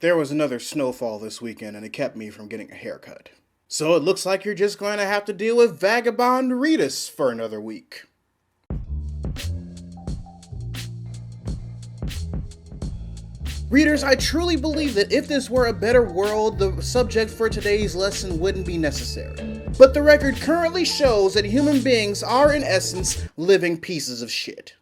There was another snowfall this weekend and it kept me from getting a haircut. So it looks like you're just going to have to deal with vagabond Readus for another week. Readers, I truly believe that if this were a better world, the subject for today's lesson wouldn't be necessary. But the record currently shows that human beings are in essence living pieces of shit.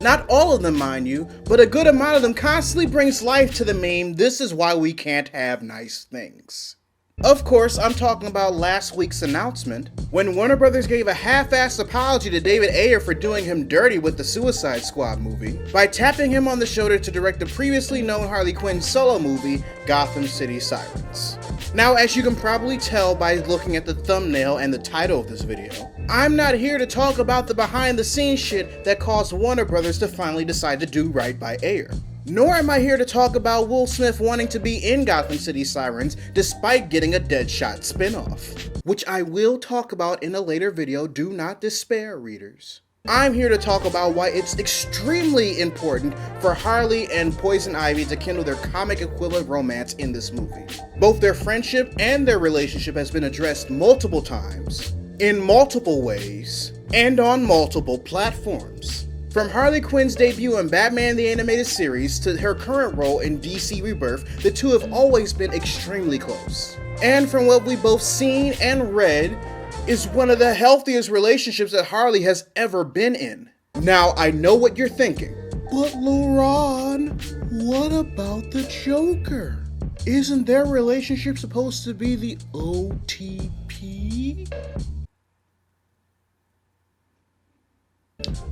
Not all of them, mind you, but a good amount of them constantly brings life to the meme, "This is why we can't have nice things." Of course, I'm talking about last week's announcement, when Warner Brothers gave a half-assed apology to David Ayer for doing him dirty with the Suicide Squad movie, by tapping him on the shoulder to direct the previously known Harley Quinn solo movie, Gotham City Sirens. Now, as you can probably tell by looking at the thumbnail and the title of this video, I'm not here to talk about the behind-the-scenes shit that caused Warner Brothers to finally decide to do right by Ayer. Nor am I here to talk about Will Smith wanting to be in Gotham City Sirens despite getting a Deadshot spin-off, which I will talk about in a later video. Do not despair, readers. I'm here to talk about why it's extremely important for Harley and Poison Ivy to kindle their comic equivalent romance in this movie. Both their friendship and their relationship has been addressed multiple times, in multiple ways, and on multiple platforms. From Harley Quinn's debut in Batman the Animated Series to her current role in DC Rebirth, the two have always been extremely close. And from what we've both seen and read, is one of the healthiest relationships that Harley has ever been in. Now, I know what you're thinking, but Laron, what about the Joker? Isn't their relationship supposed to be the OTP?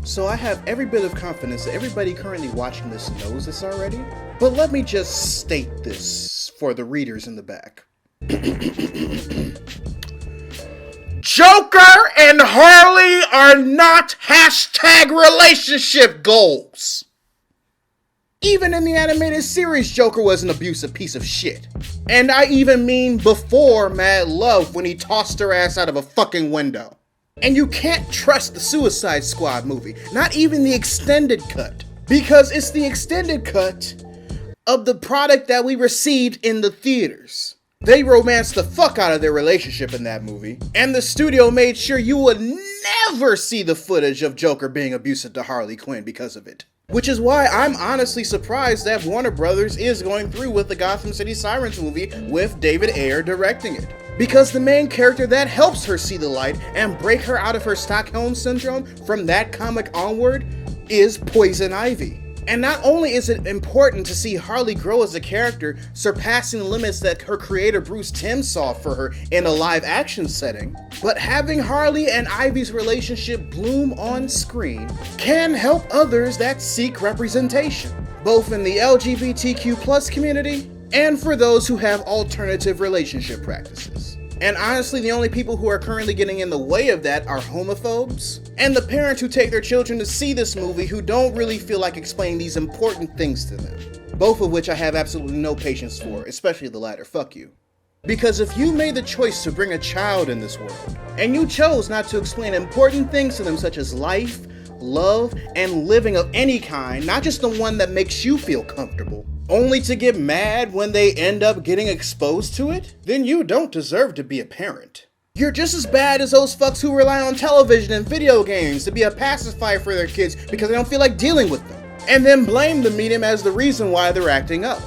So I have every bit of confidence that everybody currently watching this knows this already, but let me just state this for the readers in the back. Joker and Harley are not #relationship goals. Even in the animated series, Joker was an abusive piece of shit. And I even mean before Mad Love when he tossed her ass out of a fucking window. And you can't trust the Suicide Squad movie, not even the extended cut, because it's the extended cut of the product that we received in the theaters. They romanced the fuck out of their relationship in that movie, and the studio made sure you would never see the footage of Joker being abusive to Harley Quinn because of it. Which is why I'm honestly surprised that Warner Brothers is going through with the Gotham City Sirens movie with David Ayer directing it. Because the main character that helps her see the light and break her out of her Stockholm Syndrome from that comic onward is Poison Ivy. And not only is it important to see Harley grow as a character, surpassing the limits that her creator Bruce Timm saw for her in a live action setting, but having Harley and Ivy's relationship bloom on screen can help others that seek representation, both in the LGBTQ+ community and for those who have alternative relationship practices. And honestly, the only people who are currently getting in the way of that are homophobes, and the parents who take their children to see this movie who don't really feel like explaining these important things to them. Both of which I have absolutely no patience for, especially the latter, fuck you. Because if you made the choice to bring a child in this world, and you chose not to explain important things to them such as life, love, and living of any kind, not just the one that makes you feel comfortable, only to get mad when they end up getting exposed to it, then you don't deserve to be a parent. You're just as bad as those fucks who rely on television and video games to be a pacifier for their kids because they don't feel like dealing with them, and then blame the medium as the reason why they're acting up,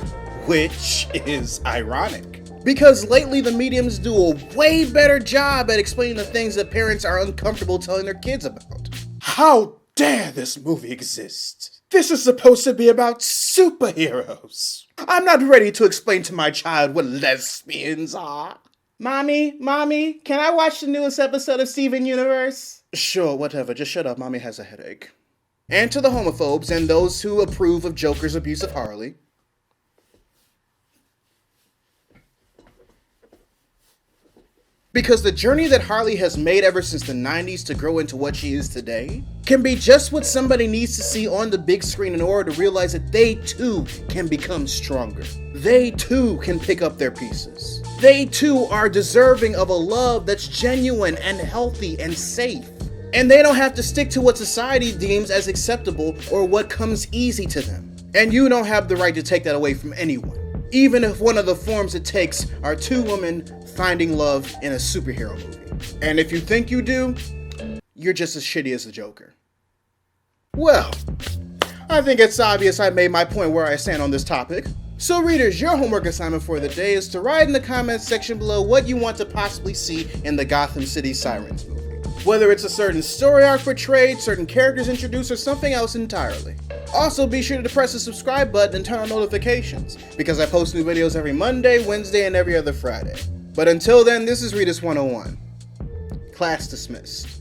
which is ironic. Because lately the mediums do a way better job at explaining the things that parents are uncomfortable telling their kids about. How dare this movie exist? This is supposed to be about superheroes. I'm not ready to explain to my child what lesbians are. Mommy, can I watch the newest episode of Steven Universe? Sure, whatever, just shut up, mommy has a headache. And to the homophobes and those who approve of Joker's abuse of Harley, because the journey that Harley has made ever since the 90s to grow into what she is today can be just what somebody needs to see on the big screen in order to realize that they too can become stronger. They too can pick up their pieces. They too are deserving of a love that's genuine and healthy and safe. And they don't have to stick to what society deems as acceptable or what comes easy to them. And you don't have the right to take that away from anyone. even if one of the forms it takes are two women finding love in a superhero movie. And if you think you do, you're just as shitty as the Joker. Well, I think it's obvious I made my point where I stand on this topic. So readers, your homework assignment for the day is to write in the comments section below what you want to possibly see in the Gotham City Sirens movie. Whether it's a certain story arc portrayed, certain characters introduced, or something else entirely. Also, be sure to press the subscribe button and turn on notifications, because I post new videos every Monday, Wednesday, and every other Friday. But until then, this is Readus 101. Class dismissed.